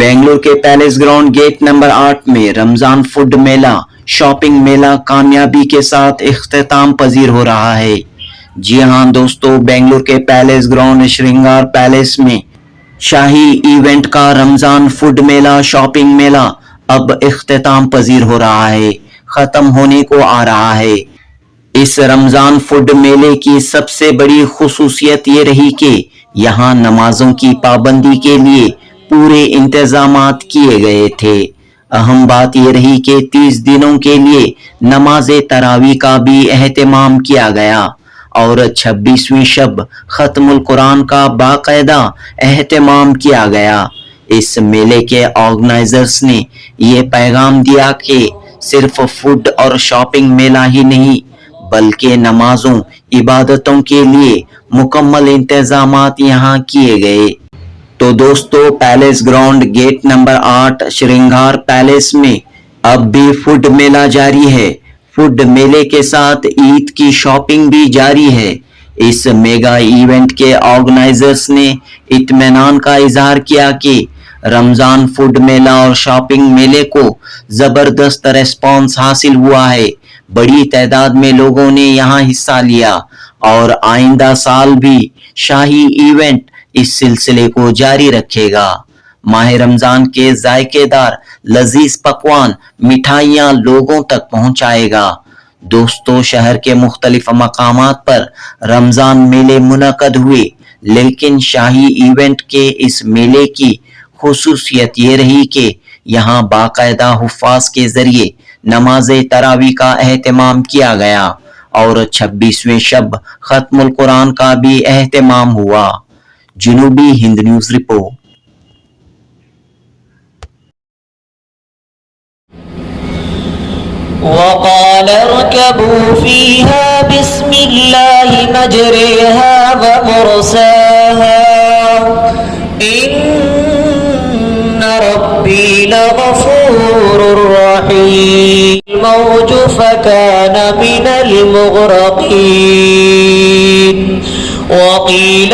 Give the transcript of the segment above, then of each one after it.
बेंगलुरु के palace ground gate number 8 में Ramzan food मेला shopping मेला कामयाबी के साथ इख्तिताम पजीर हो रहा है। जी हां दोस्तों, बेंगलुरु के पैलेस ग्राउंड श्रृंगार पैलेस में शाही इवेंट का रमजान फूड मेला शॉपिंग मेला अब इख्तिताम पजीर हो रहा है, खत्म होने को आ रहा है। इस रमजान फूड मेले की सबसे बड़ी खुसूसियत ये रही कि यहाँ नमाजों की पाबंदी के लिए पूरे इंतजामात किए गए थे। अहम बात यह रही कि 30 दिनों के लिए नमाज तरावी का भी एहतमाम किया गया और 26वीं शब खत्मुल कुरान का बाकायदा एहतमाम किया गया। इस मेले के ऑर्गेनाइजर्स ने ये पैगाम दिया कि सिर्फ फूड और शॉपिंग मेला ही नहीं बल्कि नमाजों इबादतों के लिए मुकम्मल इंतजामात यहाँ किए गए। तो दोस्तों, पैलेस ग्राउंड गेट नंबर 8 श्रृंगार पैलेस में अब भी फूड मेला जारी है। फूड मेले के साथ ईद की शॉपिंग भी जारी है। इस मेगा इवेंट के ऑर्गेनाइजर्स ने इत्मीनान का इजहार किया कि रमजान फूड मेला और शॉपिंग मेले को जबरदस्त रेस्पॉन्स हासिल हुआ है। बड़ी तादाद में लोगों ने यहाँ हिस्सा लिया और आइंदा साल भी शाही इवेंट इस सिलसिले को जारी रखेगा। माह रमजान के जायकेदार लजीज पकवान मिठाइयाँ लोगों तक पहुँचाएगा। दोस्तों, शहर के मुख्तलिफ मकामात पर रमजान मेले मुनक़द हुए, लेकिन शाही इवेंट के इस मेले की खुसूसियत ये रही कि यहाँ बाकायदा हुफ़ाज़ के जरिए नमाज तरावी का एहतमाम किया गया और 26वें शब खत्मुल कुरान का भी एहतमाम हुआ। जनूबी हिंद न्यूज़ रिपोर्ट। वक़ाल इरकबू फ़ीहा बिस्मिल्लाहि मजरिहा व मुरसाहा इन्न रब्बी लगफ़ूरुर रहीम। मौज फ़कान मिनल मुग़रक़ीन वक़ील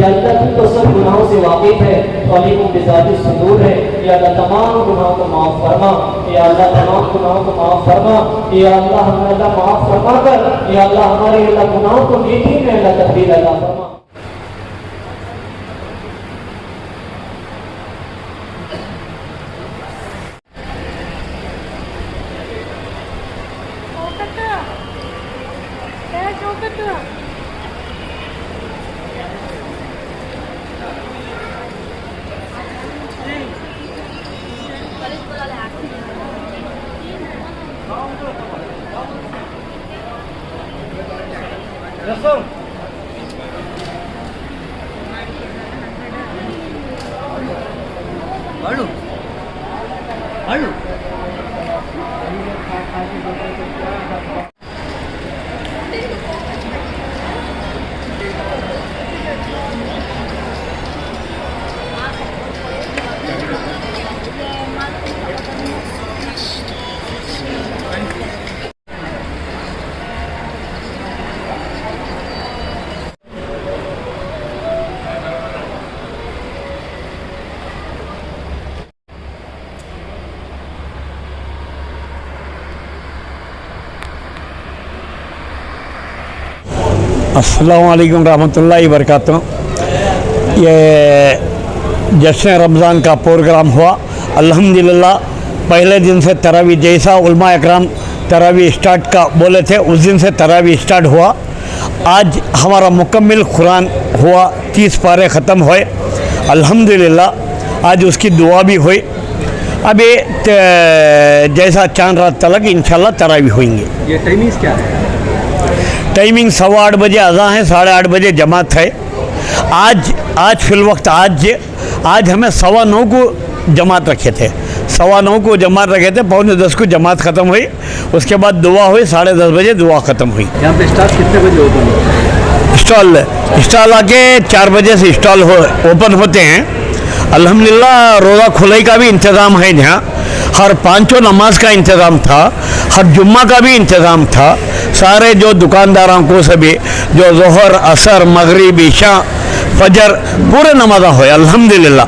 या अल्लाह तू तो सब गुनाहों से वाकिफ है, अलीम बिज़ाति सुदूर है। या अल्लाह तमाम गुनाहों को माफ फरमा, या अल्लाह तमाम गुनाहों को माफ फरमा, या अल्लाह हमें अल्लाह माफ फरमा कर, या अल्लाह हमारे अल्लाह गुनाहों को नेकी में अल्लाह तब्दील अल्लाह फरमा। अस्सलाम वालेकुम रहमतुल्लाहि व बरकातहू। ये जश्न रमज़ान का प्रोग्राम हुआ, अल्हम्दुलिल्लाह। पहले दिन से तरावी, जैसा उलमा इकराम तरावी स्टार्ट का बोले थे, उस दिन से तरावी स्टार्ट हुआ। आज हमारा मुकम्मिल कुरान हुआ, 30 पारे ख़त्म हुए अल्हम्दुलिल्लाह। आज उसकी दुआ भी हुई। अभी जैसा चांद रात तलक इंशाल्लाह तरावी होंगे। ये टाइमिंग्स क्या है? टाइमिंग 8:15 बजे अज़ान है, 8:30 बजे जमात है। आज फिल वक्त आज हमें 9:15 को जमात रखे थे, 9:15 को जमात रखे थे, 9:45 को जमात ख़त्म हुई। उसके बाद दुआ हुई, 10:30 बजे दुआ ख़त्म हुई। यहाँ पे स्टाफ कितने बजे ओपन होता है? स्टॉल आके 4 बजे से स्टॉल ओपन होते हैं। अल्हम्दुलिल्लाह रोज़ा खुलाई का भी इंतज़ाम है यहाँ। हर 5 नमाज का इंतज़ाम था, हर जुम्मा का भी इंतज़ाम था। सारे जो दुकानदारों को सभी जो ज़ोहर, असर, मगरिब, इशा, फजर पूरे नमाज़ा हुए अल्हम्दुलिल्लाह।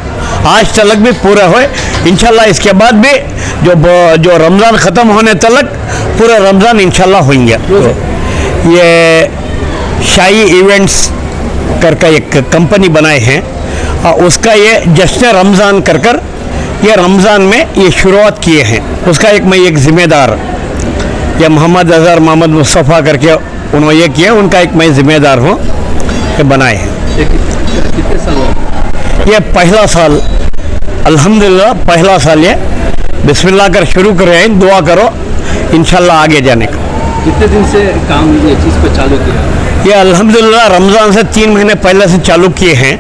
आज तलक भी पूरे हुए इंशाल्लाह। इसके बाद भी जो रमज़ान ख़त्म होने तलक पूरे रमज़ान इंशाल्लाह होंगे। तो ये शाही इवेंट्स करके एक कंपनी बनाए हैं, उसका ये जश्न रमज़ान कर ये रमज़ान में ये शुरुआत किए हैं। उसका मैं एक ज़िम्मेदार, ये मोहम्मद अज़हर मोहम्मद मुस्तफ़ा करके उन्होंने ये किया, उनका एक मैं ज़िम्मेदार हूँ, ये बनाए हैं। कितने साल हुआ? ये पहला साल अल्हम्दुलिल्लाह, पहला साल ये बिस्मिल्लाह कर शुरू कर रहे हैं। दुआ करो इंशाल्लाह आगे जाने का। कितने दिन से काम ये चीज़ को चालू किया? ये अल्हम्दुलिल्लाह रमज़ान से 3 महीने पहले से चालू किए हैं,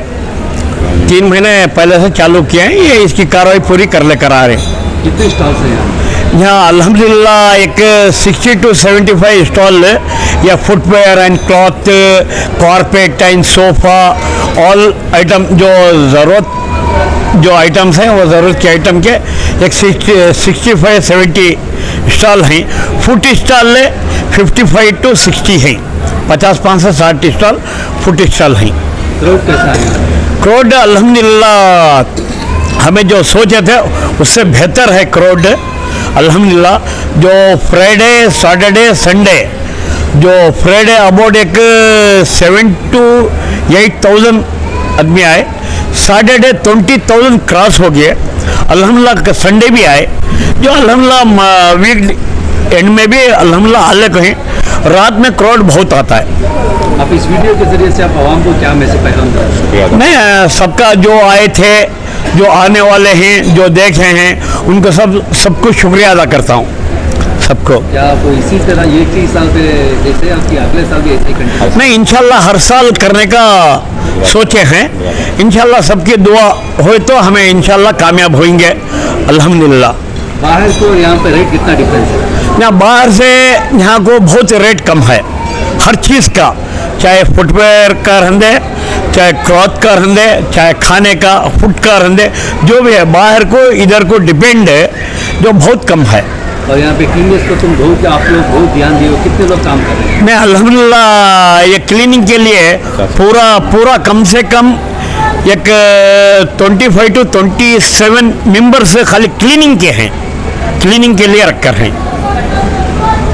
3 महीने पहले से चालू किए हैं। ये इसकी कार्रवाई पूरी कर लेकर आ रहे हैं। कितने स्टॉल्स हैं यहाँ? यहाँ अल्हम्दुलिल्लाह एक 60 to 75 स्टॉल या footwear and cloth, carpet and sofa, all item जो आइटम्स हैं वो ज़रूरत के आइटम के एक 65-70 स्टॉल हैं। फुट स्टॉल 55 to 60 हैं, 55 से 60 स्टॉल फुट स्टॉल हैं। क्राउड कैसा है? क्राउड अल्हम्दुलिल्लाह हमें जो सोचे थे उससे बेहतर है क्राउड अल्हम्दुलिल्लाह। जो फ्राइडे, सैटरडे, संडे, जो फ्राइडे अबाउट एक 7 to 8,000 आदमी आए, सैटरडे 20,000 क्रॉस हो गए अल्हम्दुलिल्लाह। संडे भी आए, जो अल्हम्दुलिल्लाह वीक एंड में भी अल्हम्दुलिल्लाह हाल कहीं रात में क्राउड बहुत आता है। आप इस वीडियो के ज़रिए से आप आवाम को क्या मैसेज पैगाम दें? मैं सबका जो आए थे, जो आने वाले हैं, जो देख रहे हैं, उनको सबको शुक्रिया अदा करता हूँ, सबको। क्या आपको इसी तरह ये 30 साल पे जैसे आपकी अगले साल भी ऐसे कंटिन्यू? नहीं, इंशाल्लाह हर साल करने का सोचे हैं। इंशाल्लाह सबकी दुआ हो तो हमें इंशाल्लाह कामयाब होंगे अल्हम्दुलिल्लाह। बाहर को यहाँ पे रेट कितना डिफरेंस है? यहाँ बाहर से यहाँ को बहुत रेट कम है हर चीज़ का, चाहे फुटवेयर का रहंदे, चाहे क्लॉथ का रहंदे, चाहे खाने का, फूड का रहंदे, जो भी है बाहर को इधर को डिपेंड है, जो बहुत कम है। और यहाँ पे क्लीननेस को तुम बहुत आप लोग बहुत ध्यान दिए हो, कितने लोग काम कर रहे हैं? मैं अल्हम्दुलिल्लाह ये क्लीनिंग के लिए पूरा कम से कम एक 25 to 27 मेंबर्स खाली क्लीनिंग के हैं, क्लीनिंग के लिए रख कर हैं।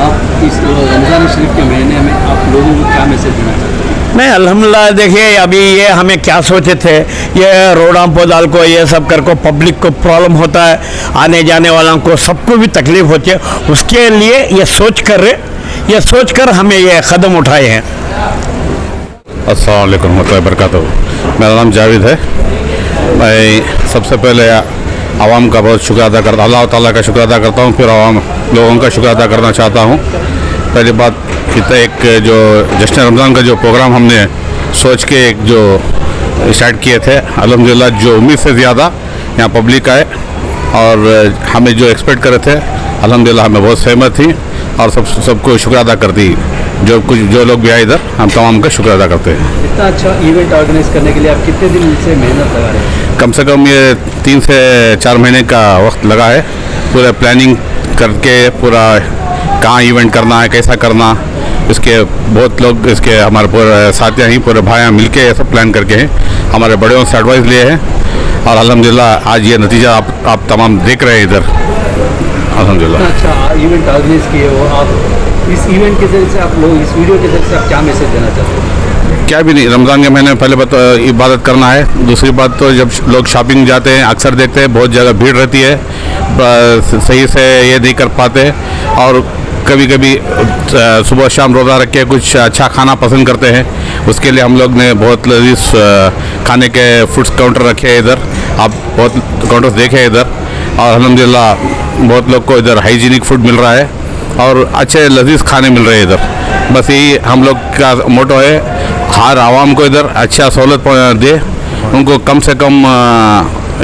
आप इस रमज़ान शरीफ के महीने में आप लोगों को क्या मैसेज देना चाहते हैं? मैं अल्हम्दुलिल्लाह देखिए अभी ये हमें क्या सोचे थे, ये रोडां पोदाल को ये सब कर को पब्लिक को प्रॉब्लम होता है, आने जाने वालों को सबको भी तकलीफ होती है, उसके लिए ये सोच कर हमें ये कदम उठाए हैं। अस्सलाम वालेकुम रहमतुल्लाहि व बरकातहू। मेरा नाम जावेद है। मैं सबसे पहले आवाम का बहुत शुक्र अदा करता, अल्लाह ताला का शुक्र अदा करता हूँ, फिर आवाम लोगों का शुक्र अदा करना चाहता हूँ। पहली बात एक जो जश्न रमज़ान का जो प्रोग्राम हमने सोच के एक जो स्टार्ट किए थे, अल्हम्दुलिल्लाह जो उम्मीद से ज़्यादा यहाँ पब्लिक आए और हमें जो एक्सपेक्ट करे थे अल्हम्दुलिल्लाह हमें बहुत सहमत थी और सबको शुक्र अदा करती। जो लोग भी आए इधर हम तमाम का शुक्र अदा करते हैं। इतना अच्छा इवेंट ऑर्गेनाइज करने के लिए आप कितने दिन से मेहनत लगा रहे हैं? कम से कम ये 3 से 4 महीने का वक्त लगा है, पूरा प्लानिंग करके, पूरा कहाँ इवेंट करना है, कैसा करना, इसके बहुत लोग इसके हमारे पूरे साथियाँ ही पूरे भाइयाँ मिलके ये सब प्लान करके हैं, हमारे बड़ों से एडवाइस लिए हैं और अल्हम्दुलिल्लाह आज ये नतीजा आप तमाम देख रहे हैं इधर अल्हम्दुलिल्लाह। अच्छा इवेंट ऑर्गेनाइज किए हो आप, इस इवेंट के जरिए से आप लोग, इस वीडियो के जरिए से आप क्या मैसेज देना चाहते हो? क्या भी नहीं, रमज़ान के महीने में पहले इबादत करना है। दूसरी बात तो जब लोग शॉपिंग जाते हैं अक्सर देखते हैं बहुत जगह भीड़ रहती है, सही से ये नहीं कर पाते और कभी कभी सुबह शाम रोज़ा रख के कुछ अच्छा खाना पसंद करते हैं। उसके लिए हम लोग ने बहुत लजीज खाने के फूड्स काउंटर रखे हैं इधर, आप बहुत काउंटर्स देखे हैं इधर और अल्हम्दुलिल्लाह बहुत लोग को इधर हाइजीनिक फूड मिल रहा है और अच्छे लजीज खाने मिल रहे हैं इधर। बस यही हम लोग का मोटो है, हर आवाम को इधर अच्छा सहूलत दे, उनको कम से कम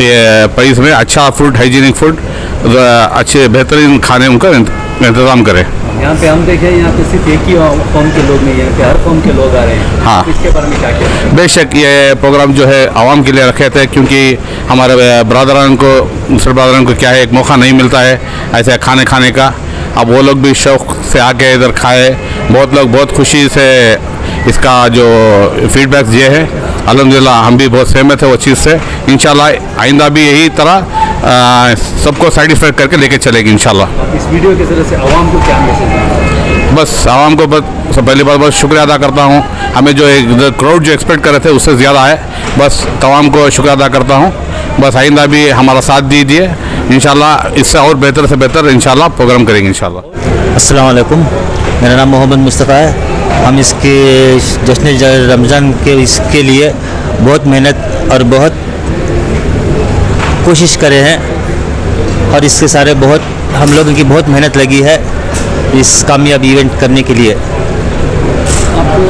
ये प्राइस में अच्छा फूड, हाइजीनिक फूड, अच्छे बेहतरीन खाने उनका इंतज़ाम करें। यहाँ पे हम देखें, यहाँ पे सिर्फ एक ही कौम के लोग नहीं है, यहाँ पे हर कौम के लोग आ रहे हैं। हाँ, इसके बारे में क्या कहते हैं? बेशक ये प्रोग्राम जो है आवाम के लिए रखे थे, क्योंकि हमारे बरदरान को, मुसलमान बरदरान को क्या है, एक मौका नहीं मिलता है ऐसे खाने का। अब वो लोग भी शौक़ से आके इधर खाए, बहुत लोग बहुत खुशी से इसका जो फीडबैक दिए हैं, अल्हम्दुलिल्लाह हम भी बहुत सहमत है वो चीज़ से। इंशाल्लाह आइंदा भी यही तरह सबको सेटिस्फाई करके लेके चलेगी इंशाल्लाह। इस वीडियो के ज़रिए से आवाम को क्या मैसेज है? बस आवाम को बस पहली बार बहुत शुक्रिया अदा करता हूँ, हमें जो क्राउड जो एक्सपेक्ट कर रहे थे उससे ज़्यादा है, बस तमाम को शुक्रिया अदा करता हूँ। बस आइंदा भी हमारा साथ दीजिए, इंशाल्लाह इससे और बेहतर से बेहतर इंशाल्लाह प्रोग्राम करेंगे इंशाल्लाह। अस्सलाम वालेकुम, मेरा नाम मोहम्मद मुस्तफ़ा है। हम इसके जश्न रमज़ान के इसके लिए बहुत मेहनत और बहुत कोशिश करे हैं और इसके सारे बहुत हम लोगों की बहुत मेहनत लगी है इस कामयाब इवेंट करने के लिए। आपको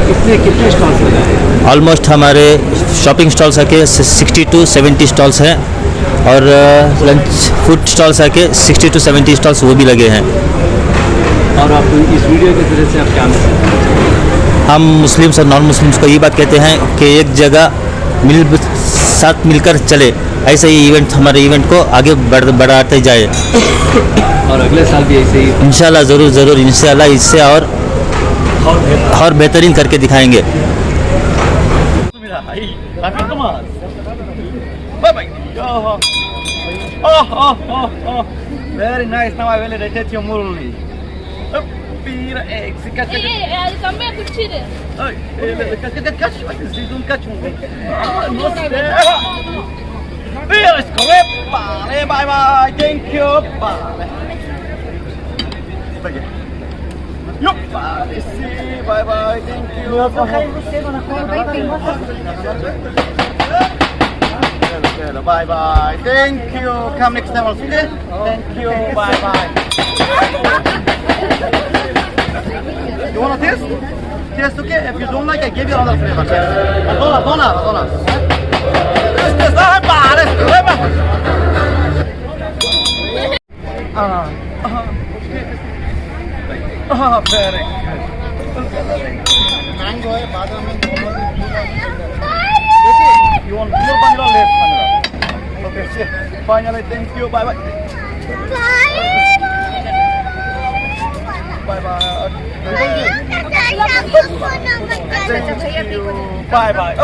कितने स्टॉल्स लगाए हैं? ऑलमोस्ट हमारे शॉपिंग स्टॉल्स आके 60 to 70 स्टॉल्स हैं और लंच फूड स्टॉल्स आके 60 to 70 स्टॉल्स वो भी लगे हैं। और आप इस वीडियो के ज़रिए से आप क्या मैसेज? हम मुस्लिम्स और नॉन मुस्लिम्स को ये बात कहते हैं कि एक जगह साथ मिलकर चले, ऐसे ही इवेंट हमारे इवेंट को आगे बढ़ाते जाए और अगले साल भी ऐसे ही इंशाल्लाह, ज़रूर इंशाल्लाह इससे और बेहतरीन करके दिखाएंगे। Very nice. Now I will rotate your muruli. Pira egg. Também é curtida. Catch. Catch. Let's go. Bye bye. Thank you. Bye. Yup. Bye bye. Thank you. Bye bye. Thank you. Come next time also. Okay? Thank you. Bye bye. You wanna taste? Taste, okay? If you don't like, I give you another flavor. Dona. Taste. Very good. Mango है, बादाम है, you want more vanilla or less vanilla? Okay, finally, thank you. Bye bye. Bye bye. Thank you. Bye bye.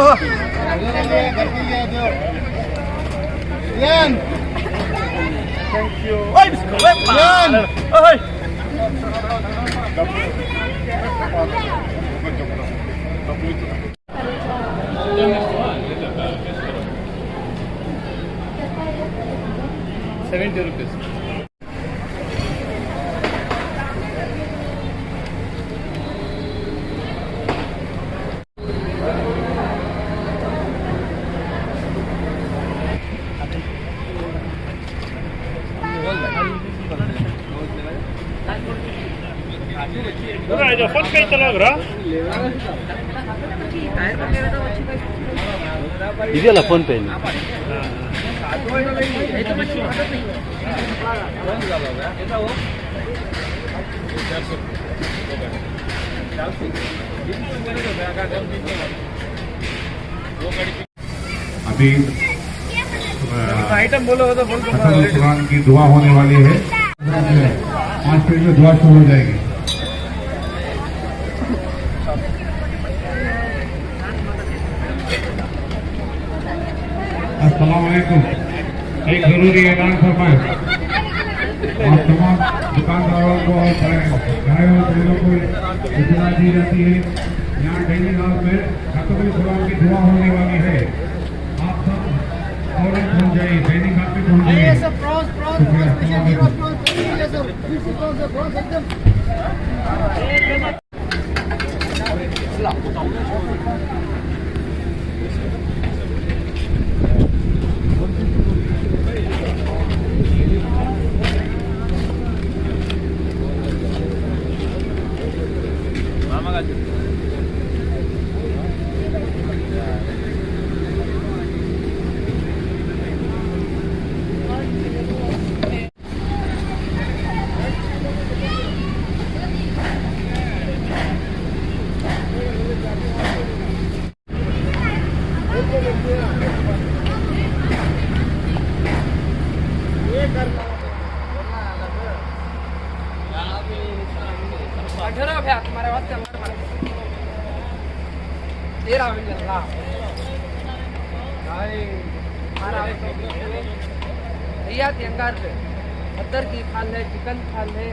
Thank you. Ay, Ay. ₹70. ಇದೆಯಲ್ಲ phone pay अभी item बोलो तो बोल कुरान की दुआ होने वाली है। 5 मिनट में दुआ शुरू हो जाएगी। अस्सलाम वालेकुम। एक जरूरी ऐलान फरमाएं। आप तमाम दुकानदारों को और भाइयों बहनों को इत्तला दी जाती है यहाँ डेली हाउस में खतबुल कुरान की दुआ होने वाली है। आप सब फौरन पहुंच जाइए, दैनिक हाउस में पहुंच जाइए। तुम्हारे वास्ते तेरा भैया अंगार पे अदर की खाल है, चिकन खाल है,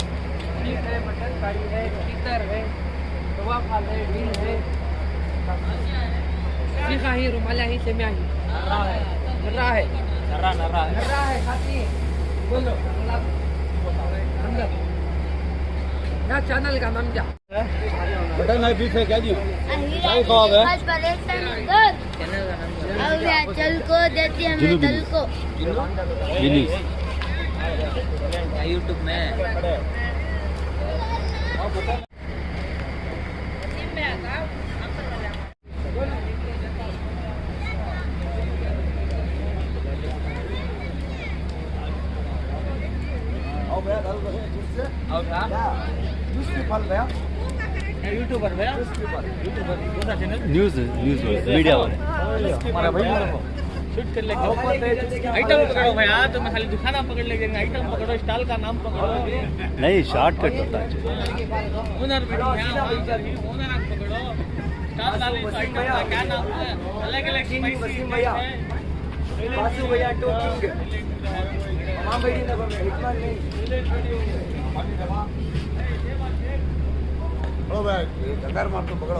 बीफ है, मटन कड़ी है, कीतर है, कबाब खाल है, डील है, सीखा ही रुमालिया ही सेमिया ही नर्रा है खाती है। बोलो अंदर क्या चैनल का नाम क्या? मटन है, बीफ है, क्या दियो? चल को देती हमें दल को यूट्यूब में यूट्यूबर भैया, न्यूज मीडिया वाले हमारा भाई शूट कर लेंगे। आइटम पकड़ो भैया, तुम खाली दुकाना पकड़ लेंगे, आइटम पकड़ो, स्टॉल का नाम पकड़ो। नहीं, शॉर्टकट होता है। ओनर पकड़ो, ओनर आप पकड़ो, स्टॉल वाले आइटम का क्या नाम है? अलग अलग वसीम भैया, बासु भैया, टोकिंग मां भाई ने हिटमैन नहीं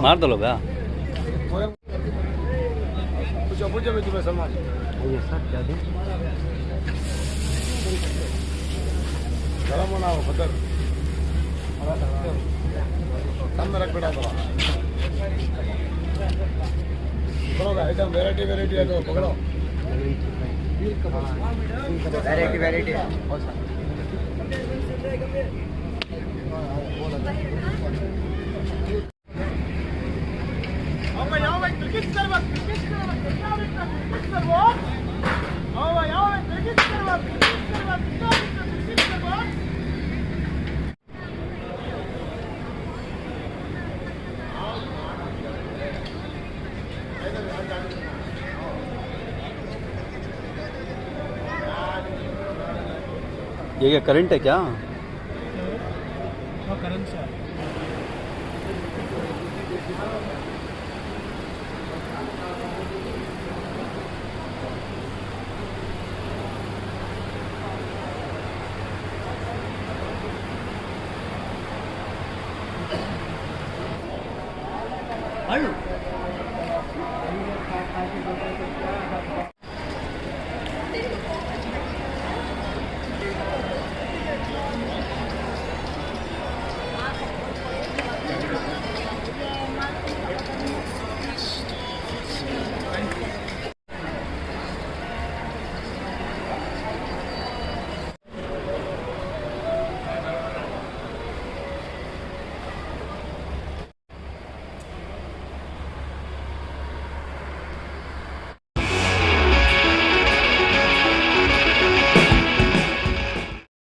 मार दो लो भैया। पूछो मैं तुम्हें सलमान ये सब क्या दे गरम होना हो खतर कम रख बेटा थोड़ा पकड़ो आइटम वैरायटी है तो पकड़ो वैरायटी है। ये क्या करंट है क्या? करंट से